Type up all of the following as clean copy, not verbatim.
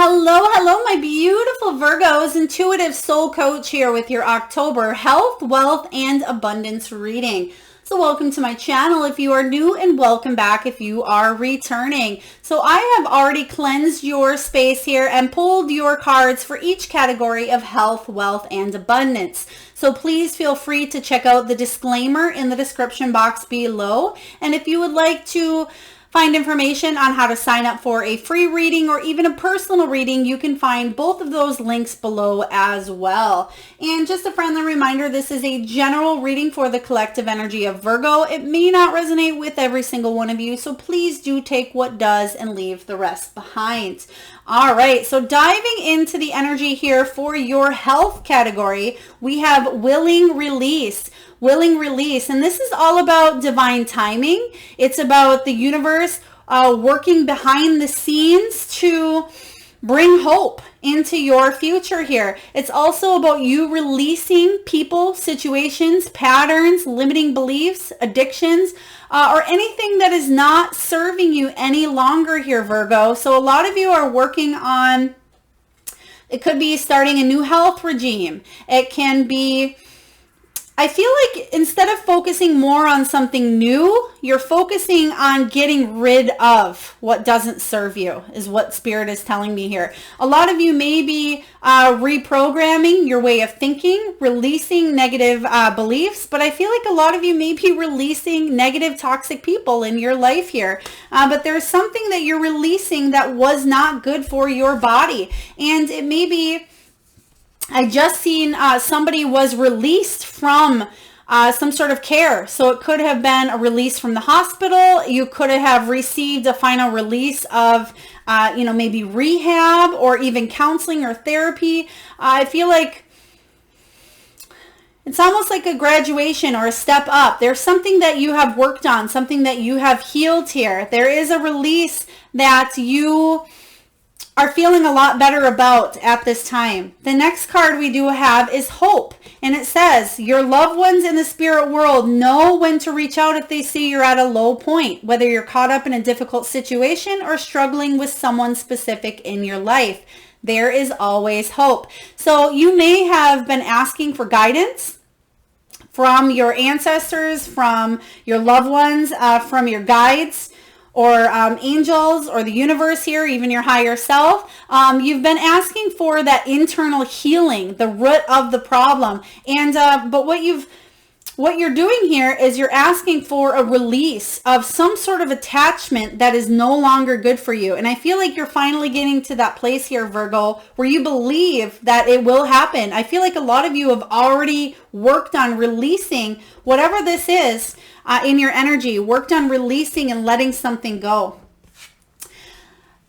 Hello, hello, my beautiful Virgos. Intuitive Soul Coach here with your October health, wealth, and abundance reading. So welcome to my channel if you are new, and welcome back if you are returning. So I have already cleansed your space here and pulled your cards for each category of health, wealth, and abundance. So please feel free to check out the disclaimer in the description box below. And if you would like to find information on how to sign up for a free reading or even a personal reading, you can find both of those links below as well. And just a friendly reminder, this is a general reading for the collective energy of Virgo. It may not resonate with every single one of you, so please do take what does and leave the rest behind. All right, so diving into the energy here for your health category, we have willing release. Willing release, and this is all about divine timing. It's about the universe working behind the scenes to bring hope into your future here. It's also about you releasing people, situations, patterns, limiting beliefs, addictions, or anything that is not serving you any longer here, Virgo. So a lot of you are working on, it could be starting a new health regime. It can be, I feel like instead of focusing more on something new, you're focusing on getting rid of what doesn't serve you, is what Spirit is telling me here. A lot of you may be reprogramming your way of thinking, releasing negative beliefs, but I feel like a lot of you may be releasing negative, toxic people in your life here. But there's something that you're releasing that was not good for your body. And it may be, I just seen somebody was released from some sort of care. So it could have been a release from the hospital. You could have received a final release of, maybe rehab or even counseling or therapy. I feel like it's almost like a graduation or a step up. There's something that you have worked on, something that you have healed here. There is a release that you are feeling a lot better about at this time. The next card we do have is hope. And it says, your loved ones in the spirit world know when to reach out if they see you're at a low point, whether you're caught up in a difficult situation or struggling with someone specific in your life. There is always hope. So you may have been asking for guidance from your ancestors, from your loved ones, from your guides, or angels, or the universe here, even your higher self. You've been asking for that internal healing, the root of the problem. And but what you're doing here is you're asking for a release of some sort of attachment that is no longer good for you. And I feel like you're finally getting to that place here, Virgo, where you believe that it will happen. I feel like a lot of you have already worked on releasing whatever this is in your energy, worked on releasing and letting something go.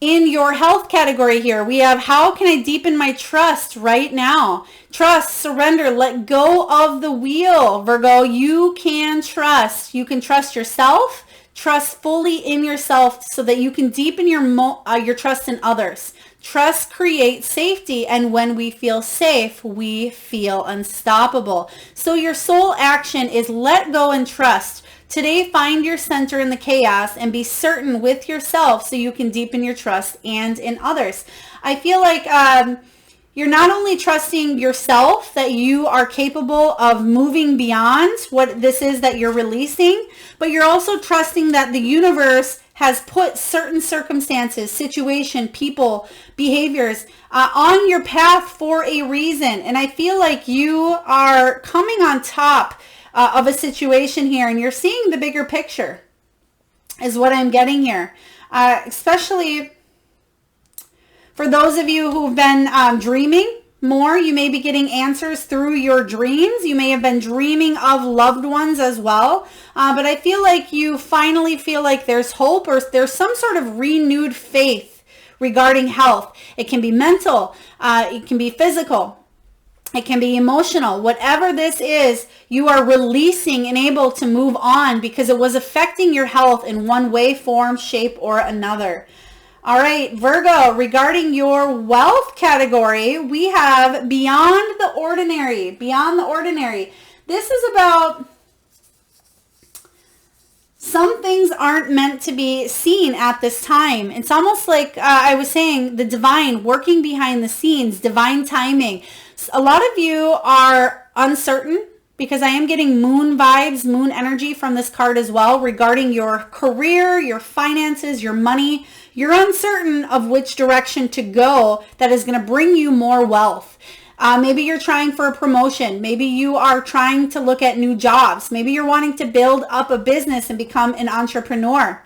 In your health category here, we have, how can I deepen my trust right now? Trust, surrender, let go of the wheel, Virgo. You can trust. You can trust yourself, trust fully in yourself so that you can deepen your trust in others. Trust creates safety, and when we feel safe, we feel unstoppable. So your soul action is let go and trust. Today, find your center in the chaos and be certain with yourself so you can deepen your trust and in others. I feel like you're not only trusting yourself that you are capable of moving beyond what this is that you're releasing, but you're also trusting that the universe has put certain circumstances, situation, people, behaviors on your path for a reason. And I feel like you are coming on top of a situation here, and you're seeing the bigger picture is what I'm getting here. Especially for those of you who've been dreaming more, you may be getting answers through your dreams. You may have been dreaming of loved ones as well. But I feel like you finally feel like there's hope, or there's some sort of renewed faith regarding health. It can be mental, it can be physical, it can be emotional. Whatever this is, you are releasing and able to move on because it was affecting your health in one way, form, shape, or another. All right, Virgo, regarding your wealth category, we have beyond the ordinary. Beyond the ordinary. This is about some things aren't meant to be seen at this time. It's almost like I was saying, the divine working behind the scenes, divine timing. A lot of you are uncertain, because I am getting moon vibes, moon energy from this card as well, regarding your career, your finances, your money. You're uncertain of which direction to go that is going to bring you more wealth. Maybe you're trying for a promotion. Maybe you are trying to look at new jobs. Maybe you're wanting to build up a business and become an entrepreneur.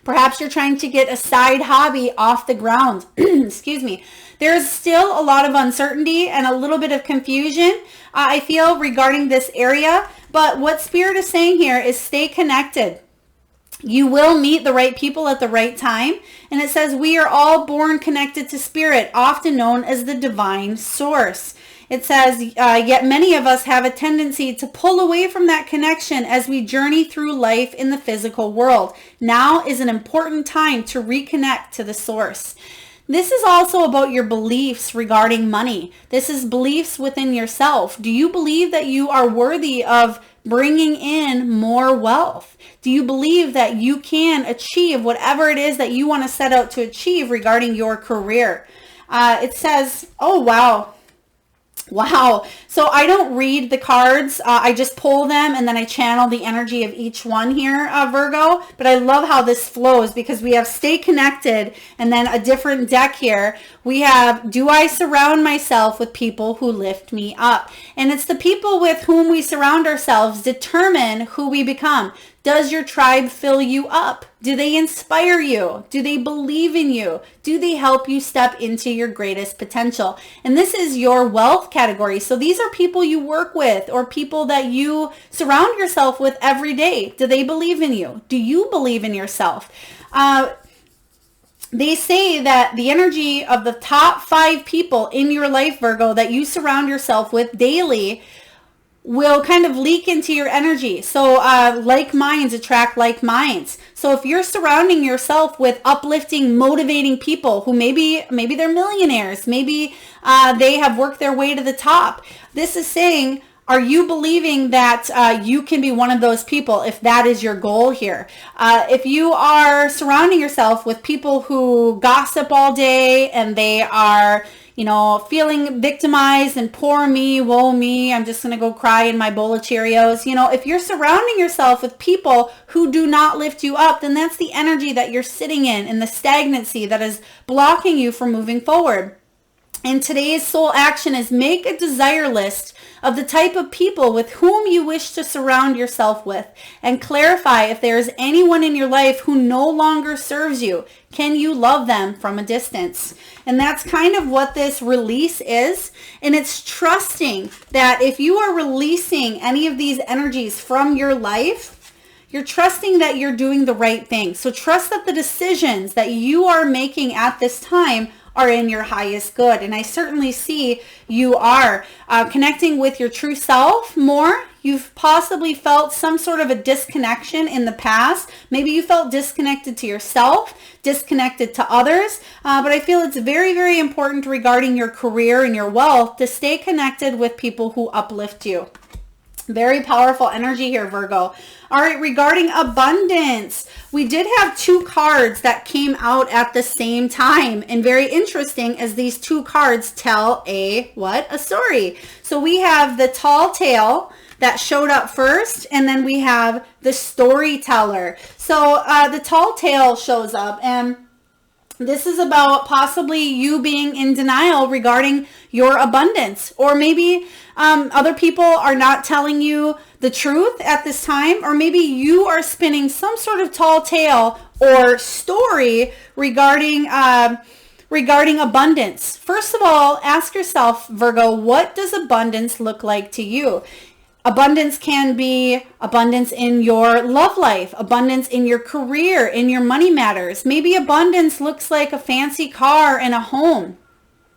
Perhaps you're trying to get a side hobby off the ground. Excuse me. There's still a lot of uncertainty and a little bit of confusion, I feel, regarding this area. But what Spirit is saying here is stay connected. You will meet the right people at the right time. And it says we are all born connected to Spirit, often known as the divine source. It says, yet many of us have a tendency to pull away from that connection as we journey through life in the physical world. Now is an important time to reconnect to the source. This is also about your beliefs regarding money. This is beliefs within yourself. Do you believe that you are worthy of bringing in more wealth? Do you believe that you can achieve whatever it is that you want to set out to achieve regarding your career? It says, oh, wow. Wow. So I don't read the cards. I just pull them and then I channel the energy of each one here, Virgo. But I love how this flows because we have stay connected and then a different deck here. We have, do I surround myself with people who lift me up? And it's the people with whom we surround ourselves determine who we become. Does your tribe fill you up? Do they inspire you? Do they believe in you? Do they help you step into your greatest potential? And this is your wealth category. So these are people you work with or people that you surround yourself with every day. Do they believe in you? Do you believe in yourself? They say that the energy of the top 5 people in your life, Virgo, that you surround yourself with daily will kind of leak into your energy. So like minds attract like minds. So if you're surrounding yourself with uplifting, motivating people who maybe they're millionaires, maybe they have worked their way to the top. This is saying, are you believing that you can be one of those people if that is your goal here? If you are surrounding yourself with people who gossip all day and they are, you know, feeling victimized and poor me, woe me, I'm just going to go cry in my bowl of Cheerios. You know, if you're surrounding yourself with people who do not lift you up, then that's the energy that you're sitting in the stagnancy that is blocking you from moving forward. And today's soul action is make a desire list of the type of people with whom you wish to surround yourself with and clarify if there is anyone in your life who no longer serves you. Can you love them from a distance? And that's kind of what this release is. And it's trusting that if you are releasing any of these energies from your life, you're trusting that you're doing the right thing. So trust that the decisions that you are making at this time are in your highest good. And I certainly see you are connecting with your true self more. You've possibly felt some sort of a disconnection in the past. Maybe you felt disconnected to yourself, disconnected to others. But I feel it's very, very important regarding your career and your wealth to stay connected with people who uplift you. Very powerful energy here, Virgo. All right, regarding abundance, we did have 2 cards that came out at the same time. And very interesting as these 2 cards tell a story. So we have the tall tale that showed up first, and then we have the storyteller. So the tall tale shows up, and this is about possibly you being in denial regarding your abundance, or maybe other people are not telling you the truth at this time, or maybe you are spinning some sort of tall tale or story regarding abundance. First of all, ask yourself, Virgo, what does abundance look like to you? Abundance can be abundance in your love life, abundance in your career, in your money matters. Maybe abundance looks like a fancy car and a home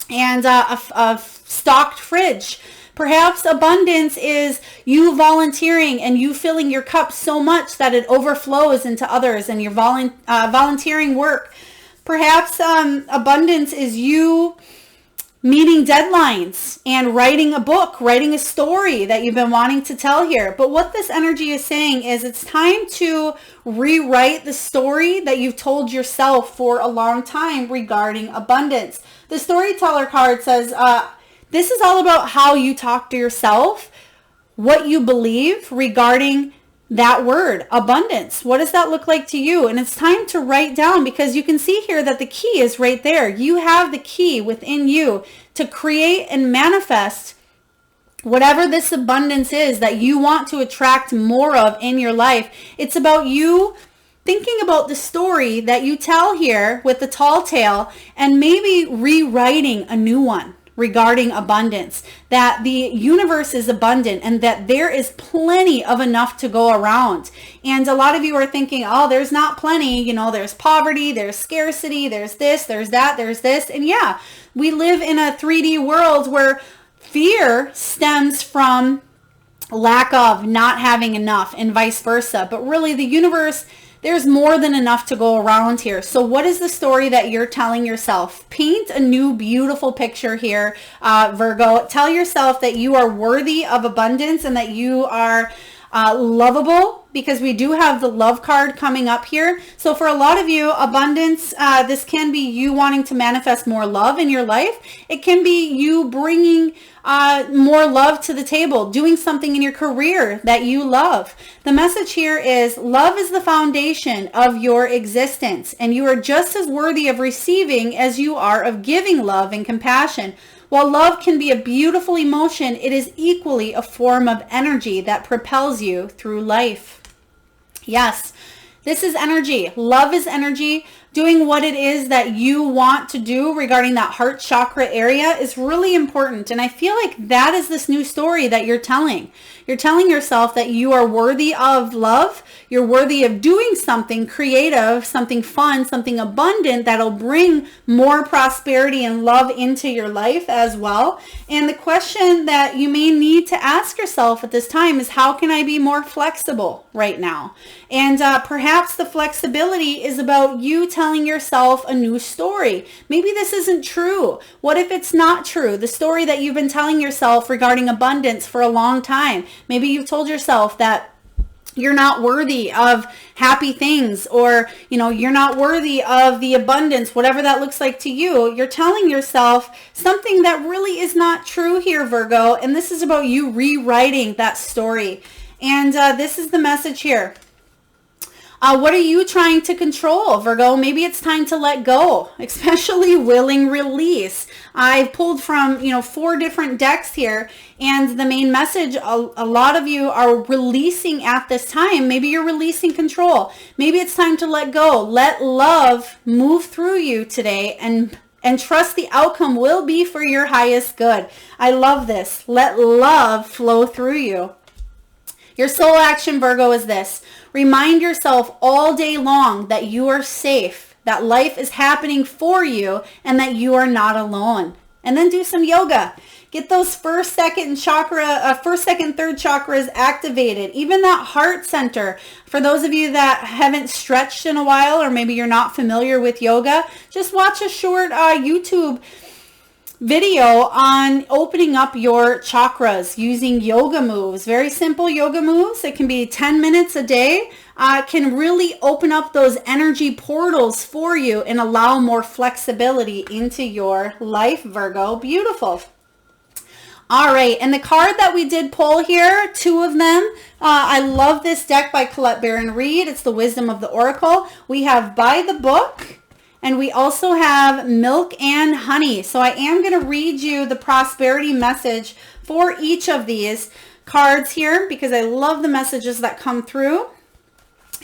and a stocked fridge. Perhaps abundance is you volunteering and you filling your cup so much that it overflows into others and your volunteering work. Perhaps abundance is you meeting deadlines and writing a book, writing a story that you've been wanting to tell here. But what this energy is saying is it's time to rewrite the story that you've told yourself for a long time regarding abundance. The storyteller card says, this is all about how you talk to yourself, what you believe regarding that word, abundance. What does that look like to you? And it's time to write down, because you can see here that the key is right there. You have the key within you to create and manifest whatever this abundance is that you want to attract more of in your life. It's about you thinking about the story that you tell here with the tall tale and maybe rewriting a new one regarding abundance, that the universe is abundant and that there is plenty of enough to go around. And a lot of you are thinking, oh, there's not plenty, there's poverty, there's scarcity, there's this, there's that, there's this. And yeah, we live in a 3D world where fear stems from lack of, not having enough, and vice versa. But really the universe, there's more than enough to go around here. So what is the story that you're telling yourself? Paint a new beautiful picture here, Virgo. Tell yourself that you are worthy of abundance and that you are lovable, because we do have the love card coming up here. So for a lot of you, abundance, this can be you wanting to manifest more love in your life. It can be you bringing more love to the table, doing something in your career that you love. The message here is love is the foundation of your existence, and you are just as worthy of receiving as you are of giving love and compassion. While love can be a beautiful emotion, it is equally a form of energy that propels you through life. Yes, this is energy. Love is energy. Doing what it is that you want to do regarding that heart chakra area is really important. And I feel like that is this new story that you're telling. You're telling yourself that you are worthy of love. You're worthy of doing something creative, something fun, something abundant that'll bring more prosperity and love into your life as well. And the question that you may need to ask yourself at this time is, how can I be more flexible right now? And perhaps the flexibility is about you telling yourself a new story. Maybe this isn't true. What if it's not true? The story that you've been telling yourself regarding abundance for a long time. Maybe you've told yourself that you're not worthy of happy things, or, you're not worthy of the abundance, whatever that looks like to you. You're telling yourself something that really is not true here, Virgo. And this is about you rewriting that story. And this is the message here. What are you trying to control, Virgo? Maybe it's time to let go, especially willing release. I've pulled from, 4 different decks here, and the main message, a lot of you are releasing at this time. Maybe you're releasing control. Maybe it's time to let go. Let love move through you today, and trust the outcome will be for your highest good. I love this. Let love flow through you. Your soul action, Virgo, is this. Remind yourself all day long that you are safe, that life is happening for you, and that you are not alone. And then do some yoga. Get those first, second, third chakras activated. Even that heart center. For those of you that haven't stretched in a while, or maybe you're not familiar with yoga, just watch a short YouTube video on opening up your chakras using yoga moves. Very simple yoga moves. It can be 10 minutes a day. Can really open up those energy portals for you and allow more flexibility into your life, Virgo. Beautiful. All right, and the card that we did pull here, 2 of them. I love this deck by Colette Baron Reed. It's the Wisdom of the Oracle. We have By the Book, and we also have Milk and Honey. So I am going to read you the prosperity message for each of these cards here, because I love the messages that come through.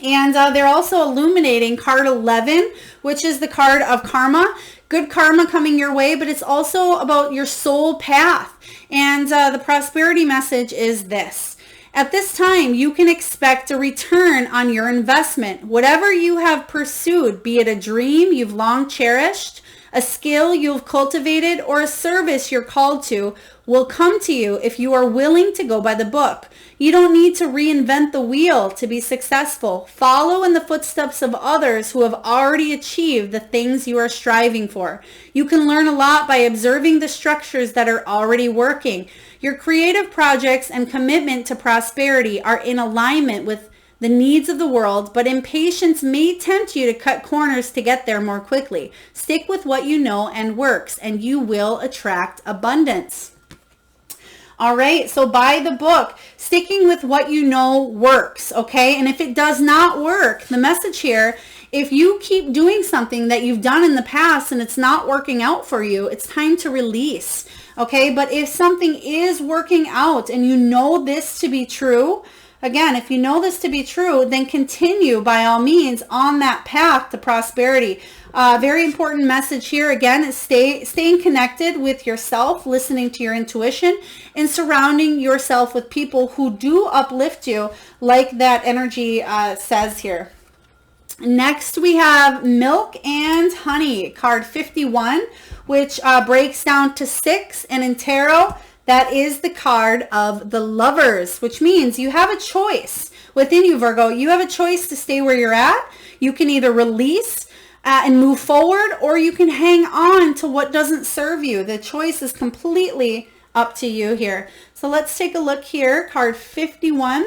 And they're also illuminating card 11, which is the card of karma. Good karma coming your way, but it's also about your soul path. And the prosperity message is this. At this time, you can expect a return on your investment. Whatever you have pursued, be it a dream you've long cherished, A skill you've cultivated or a service you're called to will come to you if you are willing to go by the book. You don't need to reinvent the wheel to be successful. Follow in the footsteps of others who have already achieved the things you are striving for. You can learn a lot by observing the structures that are already working. Your creative projects and commitment to prosperity are in alignment with the needs of the world, but impatience may tempt you to cut corners to get there more quickly. Stick with what you know and works, and you will attract abundance. All right, so by the book, sticking with what you know works, okay? And if it does not work, the message here, if you keep doing something that you've done in the past and it's not working out for you, it's time to release, okay? But if something is working out and you know this to be true, again, if you know this to be true, then continue by all means on that path to prosperity. Very important message here, again, is staying connected with yourself, listening to your intuition, and surrounding yourself with people who do uplift you, like that energy says here. Next, we have Milk and Honey, card 51, which breaks down to 6, and in tarot, that is the card of the Lovers, which means you have a choice within you, Virgo. You have a choice to stay where you're at. You can either release and move forward, or you can hang on to what doesn't serve you. The choice is completely up to you here. So let's take a look here. Card 51.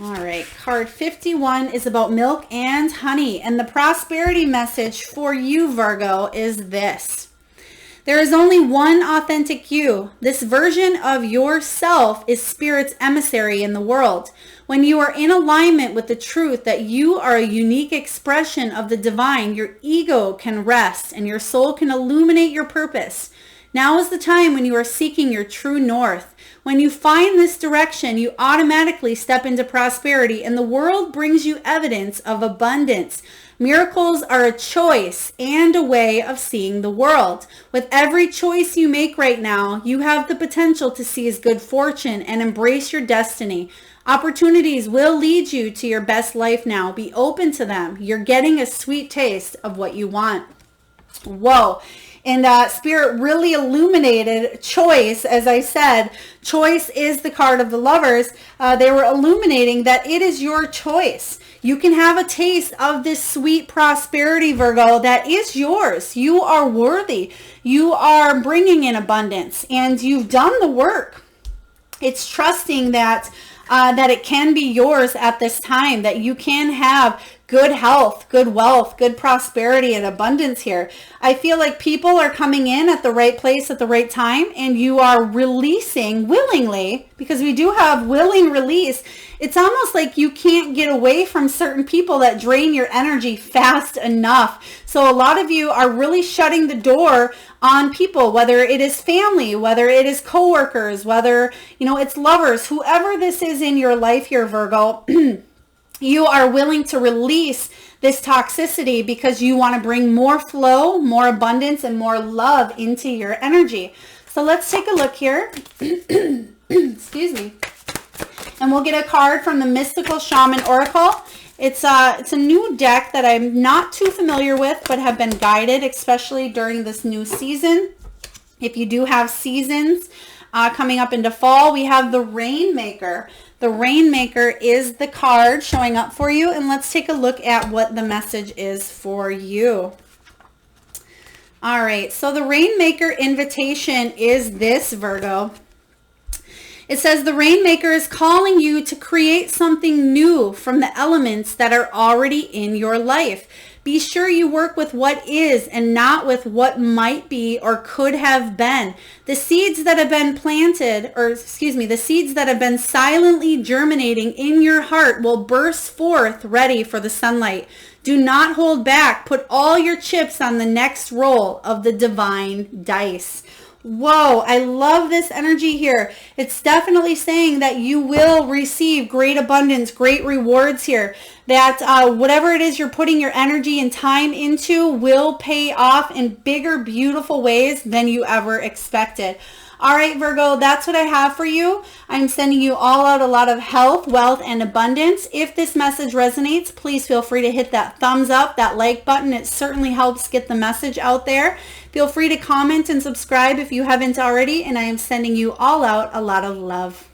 All right, card 51 is about milk and honey. And the prosperity message for you, Virgo, is this. There is only one authentic you. This version of yourself is Spirit's emissary in the world. When you are in alignment with the truth that you are a unique expression of the divine, your ego can rest and your soul can illuminate your purpose. Now is the time when you are seeking your true north. When you find this direction, you automatically step into prosperity, and the world brings you evidence of abundance. Miracles are a choice and a way of seeing the world. With every choice you make right now, you have the potential to seize good fortune and embrace your destiny. Opportunities will lead you to your best life now. Be open to them. You're getting a sweet taste of what you want. Whoa. And Spirit really illuminated choice. As I said, choice is the card of the Lovers. They were illuminating that it is your choice. You can have a taste of this sweet prosperity, Virgo, that is yours. You are worthy. You are bringing in abundance, and you've done the work. It's trusting that it can be yours at this time, that you can have good health, good wealth, good prosperity, and abundance here. I feel like people are coming in at the right place at the right time, and you are releasing willingly, because we do have willing release. It's almost like you can't get away from certain people that drain your energy fast enough. So a lot of you are really shutting the door on people, whether it is family, whether it is coworkers, whether, it's lovers, whoever this is in your life here, Virgo. You are willing to release this toxicity because you want to bring more flow, more abundance, and more love into your energy. So let's take a look here. Excuse me. And we'll get a card from the Mystical Shaman Oracle. It's a new deck that I'm not too familiar with, but have been guided, especially during this new season. If you do have seasons coming up into fall, we have the Rainmaker. The Rainmaker is the card showing up for you, and let's take a look at what the message is for you. All right, so the Rainmaker invitation is this, Virgo. It says the Rainmaker is calling you to create something new from the elements that are already in your life. Be sure you work with what is and not with what might be or could have been. The seeds that have been planted, the seeds that have been silently germinating in your heart will burst forth ready for the sunlight. Do not hold back. Put all your chips on the next roll of the divine dice. Whoa, I love this energy here. It's definitely saying that you will receive great abundance, great rewards here. That whatever it is you're putting your energy and time into will pay off in bigger, beautiful ways than you ever expected. All right, Virgo, that's what I have for you. I'm sending you all out a lot of health, wealth, and abundance. If this message resonates, please feel free to hit that thumbs up, that like button. It certainly helps get the message out there. Feel free to comment and subscribe if you haven't already, and I am sending you all out a lot of love.